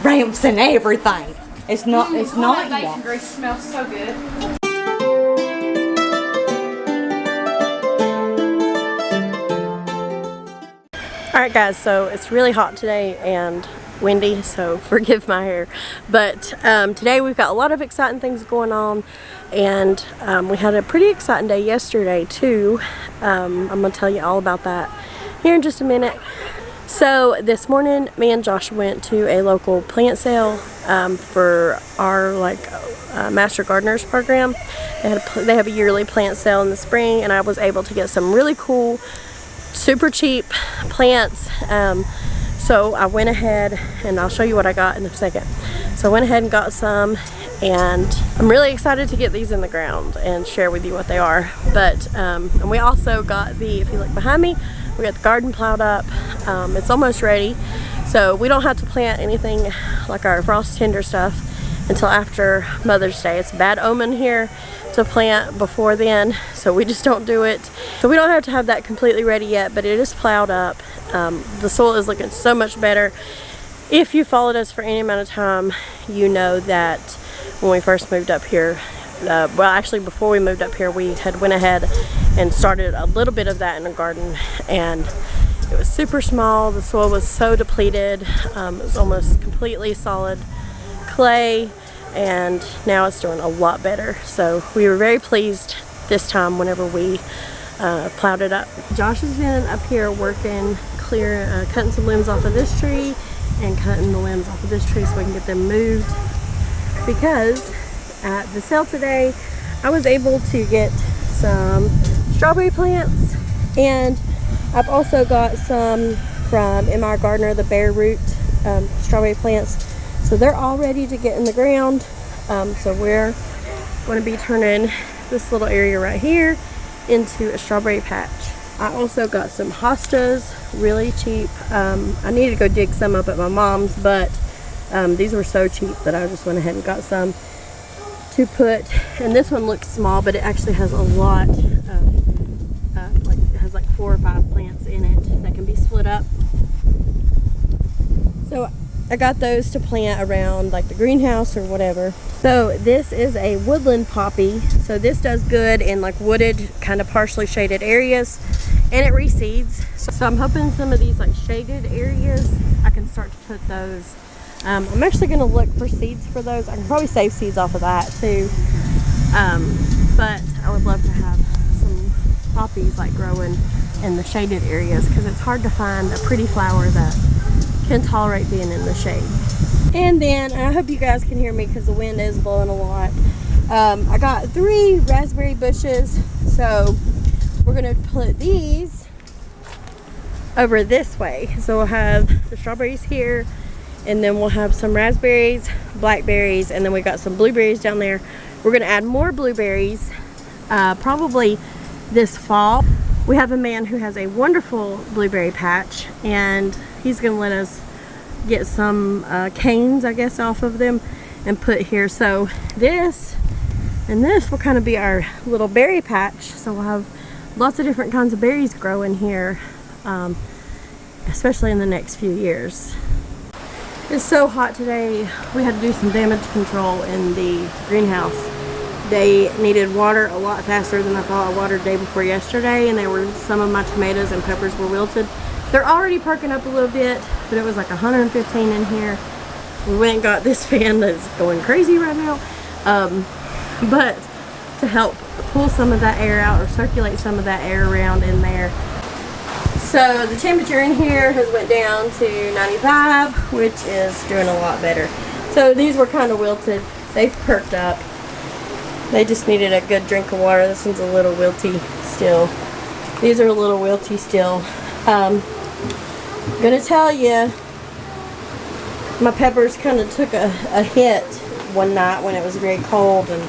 ramps and everything. It's not That yet. bacon grease smells so good. Alright guys, so it's really hot today and windy, so forgive my hair. But today we've got a lot of exciting things going on, and we had a pretty exciting day yesterday too. I'm going to tell you all about that here in just a minute. So this morning me and Josh went to a local plant sale for our Master Gardeners program. They have a yearly plant sale in the spring, and I was able to get some really cool, super cheap plants. So I went ahead, and I'll show you what I got in a second. So I went ahead and got some, and I'm really excited to get these in the ground and share with you what they are. But and we also got if you look behind me, we got the garden plowed up. It's almost ready, so we don't have to plant anything like our frost tender stuff until after Mother's Day. It's a bad omen here to plant before then, so we just don't do it. So we don't have to have that completely ready yet, but it is plowed up. The soil is looking so much better. If you followed us for any amount of time, you know that when we first moved up here, well, actually before we moved up here, we had went ahead and started a little bit of that in the garden, and it was super small. The soil was so depleted. It was almost completely solid clay, and now it's doing a lot better. So we were very pleased this time whenever we plowed it up. Josh has been up here working, cutting some limbs off of this tree and cutting the limbs off of this tree so we can get them moved, because at the sale today I was able to get some strawberry plants, and I've also got some from M.R. Gardener, the bare root strawberry plants. So they're all ready to get in the ground. So we're going to be turning this little area right here into a strawberry patch. I also got some hostas, really cheap. I needed to go dig some up at my mom's, but these were so cheap that I just went ahead and got some to put. And this one looks small, but it actually has a lot of, it has like 4 or 5 plants in it that can be split up. So I got those to plant around like the greenhouse or whatever. So this is a woodland poppy. So this does good in like wooded, kind of partially shaded areas, and it reseeds. So I'm hoping some of these like shaded areas, I can start to put those. I'm actually going to look for seeds for those. I can probably save seeds off of that too. But I would love to have some poppies like growing in the shaded areas, because it's hard to find a pretty flower that can tolerate being in the shade. And then, I hope you guys can hear me because the wind is blowing a lot. I got 3 raspberry bushes, so we're gonna put these over this way. So we'll have the strawberries here, and then we'll have some raspberries, blackberries, and then we got some blueberries down there. We're gonna add more blueberries probably this fall. We have a man who has a wonderful blueberry patch, and he's gonna let us get some canes, I guess, off of them and put here. So this and this will kind of be our little berry patch. So we'll have lots of different kinds of berries growing here, especially in the next few years. It's so hot today. We had to do some damage control in the greenhouse. They needed water a lot faster than I thought. I watered the day before yesterday, and some of my tomatoes and peppers were wilted. They're already perking up a little bit, but it was like 115 in here. We went and got this fan that's going crazy right now, but to help pull some of that air out or circulate some of that air around in there. So the temperature in here has went down to 95, which is doing a lot better. So these were kind of wilted. They've perked up. They just needed a good drink of water. This one's a little wilty still. These are a little wilty still. I'm gonna tell you, my peppers kind of took a hit one night when it was very cold, and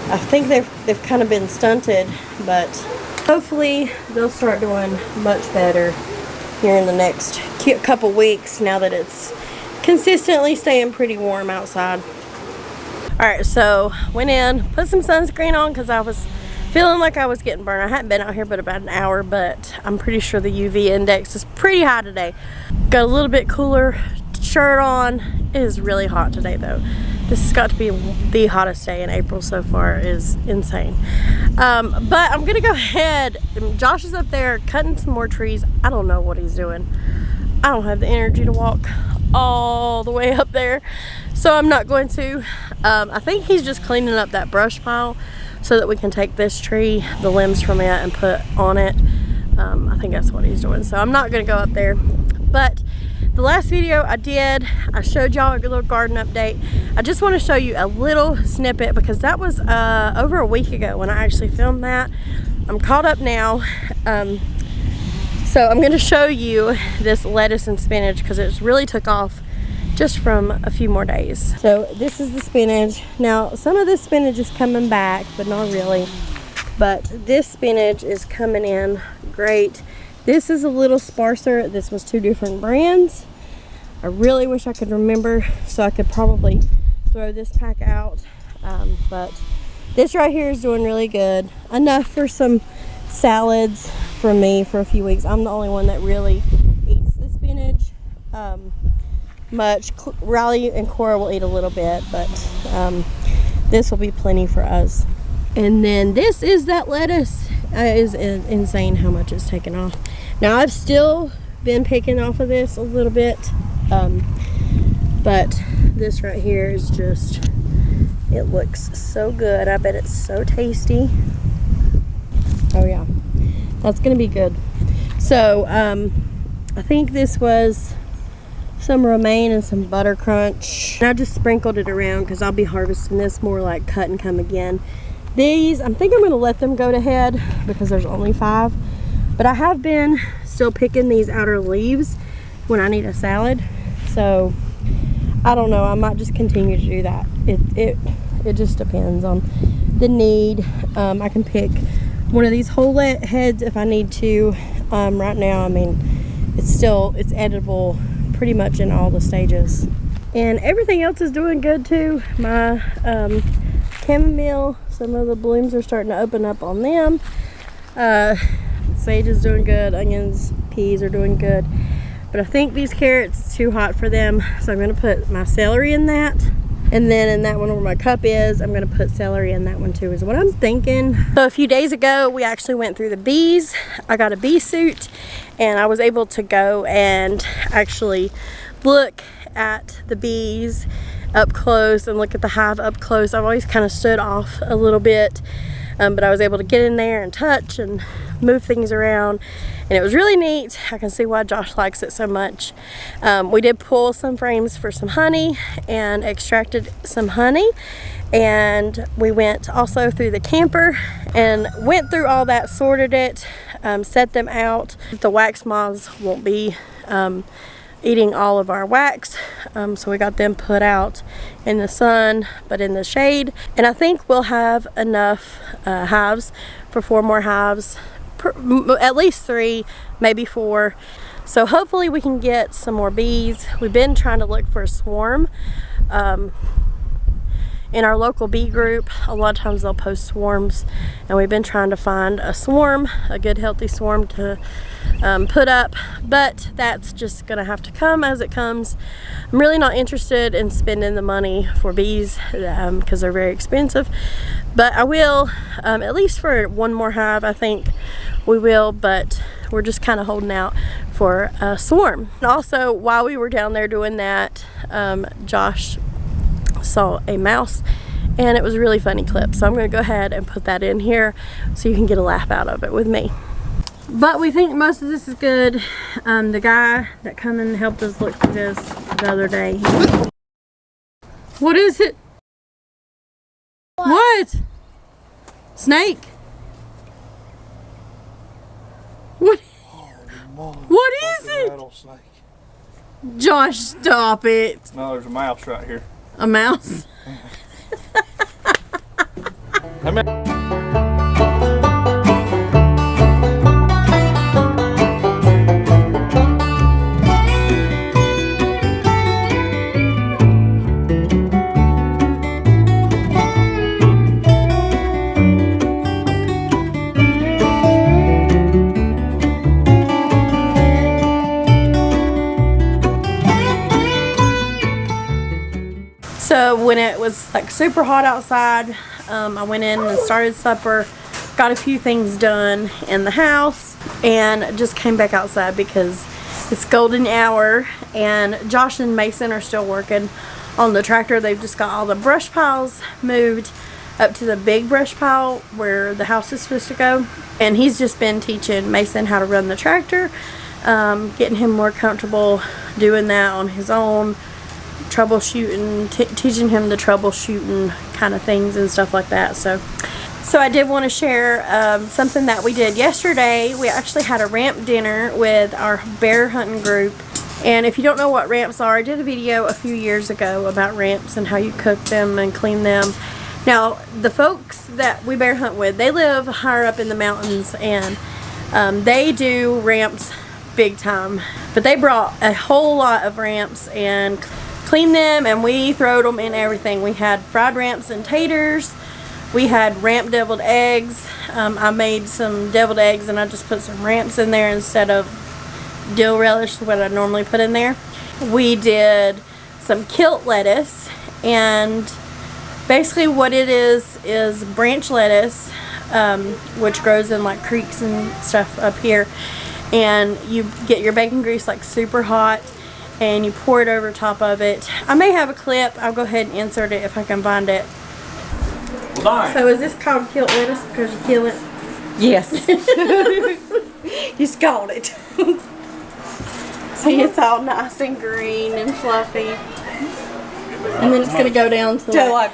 I think they've kind of been stunted, but hopefully they'll start doing much better here in the next couple weeks, now that it's consistently staying pretty warm outside. Alright, so went in, put some sunscreen on because I was feeling like I was getting burned. I hadn't been out here but about an hour, but I'm pretty sure the UV index is pretty high today. Got a little bit cooler shirt on. It is really hot today though. This has got to be the hottest day in April so far. It is insane. But I'm gonna go ahead. Josh is up there cutting some more trees. I don't know what he's doing. I don't have the energy to walk all the way up there, so I'm not going to. I think he's just cleaning up that brush pile so that we can take this tree, the limbs from it, and put on it. I think that's what he's doing, so I'm not gonna go up there. But the last video I showed y'all a little garden update. I just want to show you a little snippet because that was over a week ago when I actually filmed that. I'm caught up now. So I'm going to show you this lettuce and spinach because it really took off just from a few more days. So this is the spinach. Now some of this spinach is coming back, but not really. But this spinach is coming in great. This is a little sparser. This was 2 different brands. I really wish I could remember, so I could probably throw this pack out. But this right here is doing really good. Enough for some salads for me for a few weeks. I'm the only one that really eats the spinach much. Riley and Cora will eat a little bit, but this will be plenty for us. And then this is that lettuce. It is insane how much it's taken off. Now I've still been picking off of this a little bit, but this right here is just, it looks so good. I bet it's so tasty. Oh yeah, that's gonna be good. So I think this was some romaine and some butter crunch. And I just sprinkled it around because I'll be harvesting this more like cut and come again. These, I think I'm gonna let them go to head because there's only 5. But I have been still picking these outer leaves when I need a salad. So I don't know, I might just continue to do that. It just depends on the need. I can pick one of these whole heads if I need to. Right now, I mean, it's edible pretty much in all the stages. And everything else is doing good too. My chamomile, some of the blooms are starting to open up on them. Sage is doing good, onions, peas are doing good. But I think these carrots are too hot for them, so I'm gonna put my celery in that. And then in that one where my cup is, I'm gonna put celery in that one too, is what I'm thinking. So a few days ago, we actually went through the bees. I got a bee suit and I was able to go and actually look at the bees up close and look at the hive up close. I've always kind of stood off a little bit, but I was able to get in there and touch and move things around, and it was really neat. I can see why Josh likes it so much. We did pull some frames for some honey and extracted some honey, and we went also through the camper and went through all that, sorted it, set them out. The wax moths won't be eating all of our wax, so we got them put out in the sun but in the shade, and I think we'll have enough hives for 4 more hives, at least 3, maybe 4. So hopefully we can get some more bees. We've been trying to look for a swarm. In our local bee group, a lot of times they'll post swarms, and we've been trying to find a swarm, a good healthy swarm to put up, but that's just gonna have to come as it comes. I'm really not interested in spending the money for bees because they're very expensive, but I will, at least for 1 more hive. I think we will, but we're just kind of holding out for a swarm. And also, while we were down there doing that, Josh saw a mouse, and it was a really funny clip, so I'm going to go ahead and put that in here so you can get a laugh out of it with me. But we think most of this is good. The guy that come and helped us look for this the other day, what is it? What? Snake? What? What is it? Rattlesnake. Josh, stop it. No, there's a mouse right here. A mouse? So when it was like super hot outside, I went in and started supper, got a few things done in the house, and just came back outside because it's golden hour, and Josh and Mason are still working on the tractor. They've just got all the brush piles moved up to the big brush pile where the house is supposed to go, and he's just been teaching Mason how to run the tractor, getting him more comfortable doing that on his own, troubleshooting, teaching him the troubleshooting kind of things and stuff like that. So I did want to share something that we did yesterday. We actually had a ramp dinner with our bear hunting group. And if you don't know what ramps are, I did a video a few years ago about ramps and how you cook them and clean them. Now, the folks that we bear hunt with, they live higher up in the mountains, and they do ramps big time. But they brought a whole lot of ramps and cleaned them, and we throwed them in everything. We had fried ramps and taters. We had ramp deviled eggs. I made some deviled eggs, and I just put some ramps in there instead of dill relish, what I normally put in there. We did some kilt lettuce, and basically what it is branch lettuce, which grows in like creeks and stuff up here, and you get your bacon grease like super hot and you pour it over top of it. I may have a clip. I'll go ahead and insert it if I can find it. So is this called kilt lettuce because you kill it? Yes. You scald it. See, it's all nice and green and fluffy. And then it's going to go down to like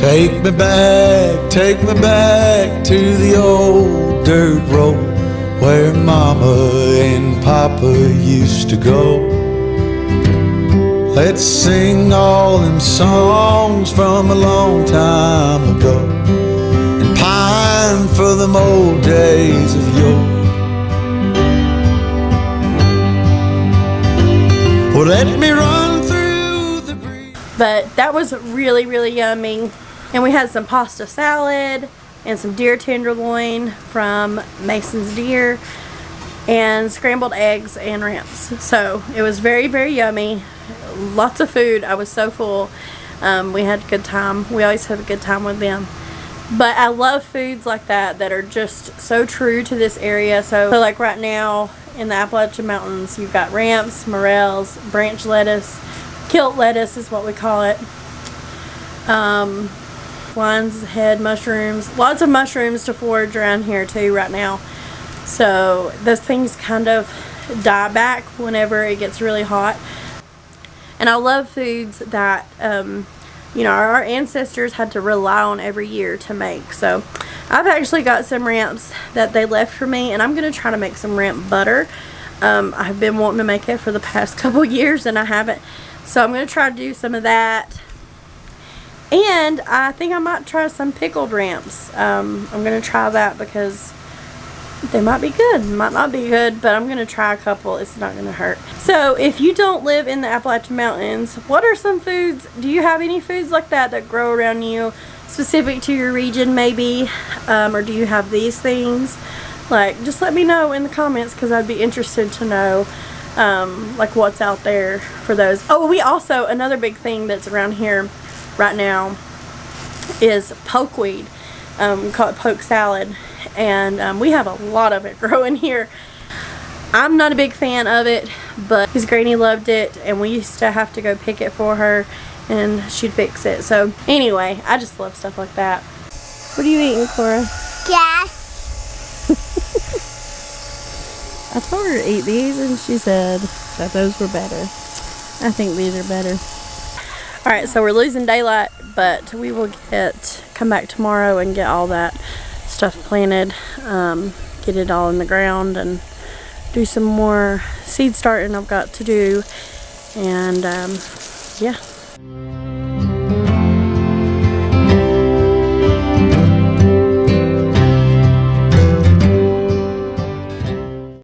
Take me back to the old dirt road where Mama and Papa used to go. Let's sing all them songs from a long time ago and pine for them old days of yore. Well, let me run through the breeze. But that was really, really yummy. And we had some pasta salad and some deer tenderloin from Mason's Deer and scrambled eggs and ramps. So it was very, very yummy. Lots of food. I was so full. We had a good time. We always have a good time with them. But I love foods like that that are just so true to this area. So like right now in the Appalachian Mountains, you've got ramps, morels, branch lettuce, kilt lettuce is what we call it. Lion's head mushrooms, lots of mushrooms to forage around here too right now. So those things kind of die back whenever it gets really hot. And I love foods that you know, our ancestors had to rely on every year to make. So I've actually got some ramps that they left for me, and I'm going to try to make some ramp butter. I've been wanting to make it for the past couple years and I haven't. So I'm going to try to do some of that. And I think I might try some pickled ramps. I'm going to try that because they might be good. Might not be good, but I'm going to try a couple. It's not going to hurt. So if you don't live in the Appalachian Mountains, what are some foods? Do you have any foods like that that grow around you, specific to your region maybe? Or do you have these things? Like, just let me know in the comments because I'd be interested to know like what's out there for those. Oh, we also, another big thing that's around here right now is pokeweed. We call it poke salad, and we have a lot of it growing here. I'm not a big fan of it, but his granny loved it, and we used to have to go pick it for her and she'd fix it. So anyway, I just love stuff like that. What are you eating, Cora? Yeah. I told her to eat these and she said that those were better. I think these are better. Alright, so we're losing daylight, but we will come back tomorrow and get all that stuff planted, get it all in the ground, and do some more seed starting I've got to do, and yeah.